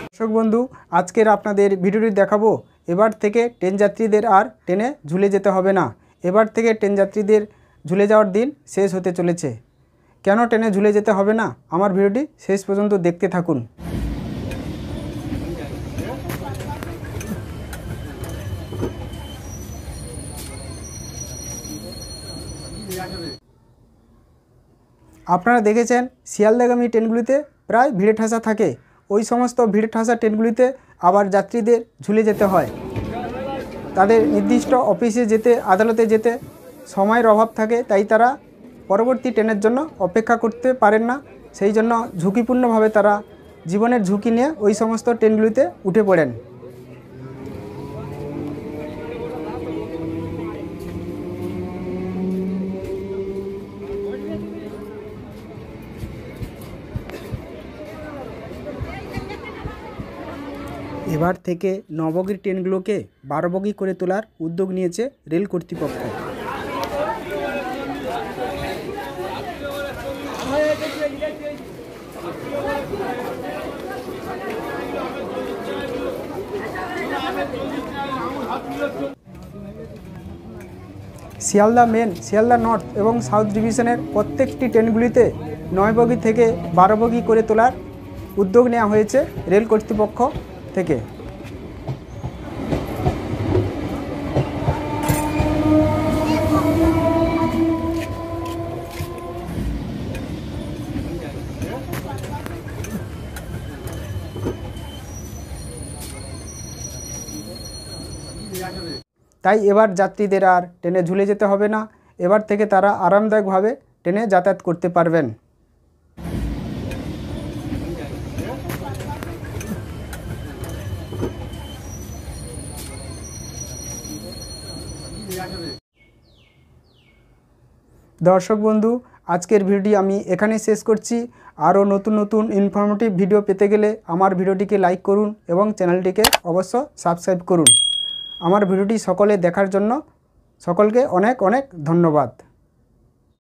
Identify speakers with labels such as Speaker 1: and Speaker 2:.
Speaker 1: দর্শক বন্ধু, আজকের আপনাদের ভিডিওটি দেখাবো এবার থেকে ট্রেন যাত্রীদের আর ট্রেনে ঝুলে যেতে হবে না। এবার থেকে ট্রেন যাত্রীদের ঝুলে যাওয়ার দিন শেষ হতে চলেছে। কেন ট্রেনে ঝুলে যেতে হবে না, আমার ভিডিওটি শেষ পর্যন্ত দেখতে থাকুন। আপনারা দেখেছেন শিয়ালদাগামী ট্রেনগুলিতে প্রায় ভিড়ে ঠাসা থাকে। ওই সমস্ত ভিড়ে ঠাসা ট্রেনগুলিতে আবার যাত্রীদের ঝুলে যেতে হয়। তাদের নির্দিষ্ট অফিসে যেতে, আদালতে যেতে সময়ের অভাব থাকে, তাই তারা পরবর্তী ট্রেনের জন্য অপেক্ষা করতে পারেন না। সেই জন্য ঝুঁকিপূর্ণভাবে তারা জীবনের ঝুঁকি নিয়ে ওই সমস্ত ট্রেনগুলিতে উঠে পড়েন। এবার থেকে 9 বগির ট্রেনগুলোকে 12 বগি করে তোলার উদ্যোগ নিয়েছে রেল কর্তৃপক্ষ। শিয়ালদা মেন, শিয়ালদা নর্থ এবং সাউথ ডিভিশনের প্রত্যেকটি ট্রেনগুলিতে 9 বগি থেকে 12 বগি করে তোলার উদ্যোগ নেওয়া হয়েছে রেল কর্তৃপক্ষ থেকে। তাই এবার যাত্রীদের আর ট্রেনে ঝুলে যেতে হবে না। এবার থেকে তারা আরামদায়কভাবে ট্রেনে যাতায়াত করতে পারবেন। দর্শক বন্ধু, আজকের ভিডিওটি আমি এখানে শেষ করছি। আরও নতুন নতুন ইনফরমেটিভ ভিডিও পেতে গেলে আমার ভিডিওটিকে লাইক করুন এবং চ্যানেলটিকে অবশ্য সাবস্ক্রাইব করুন। আমার ভিডিওটি সকলে দেখার জন্য সকলকে অনেক অনেক ধন্যবাদ।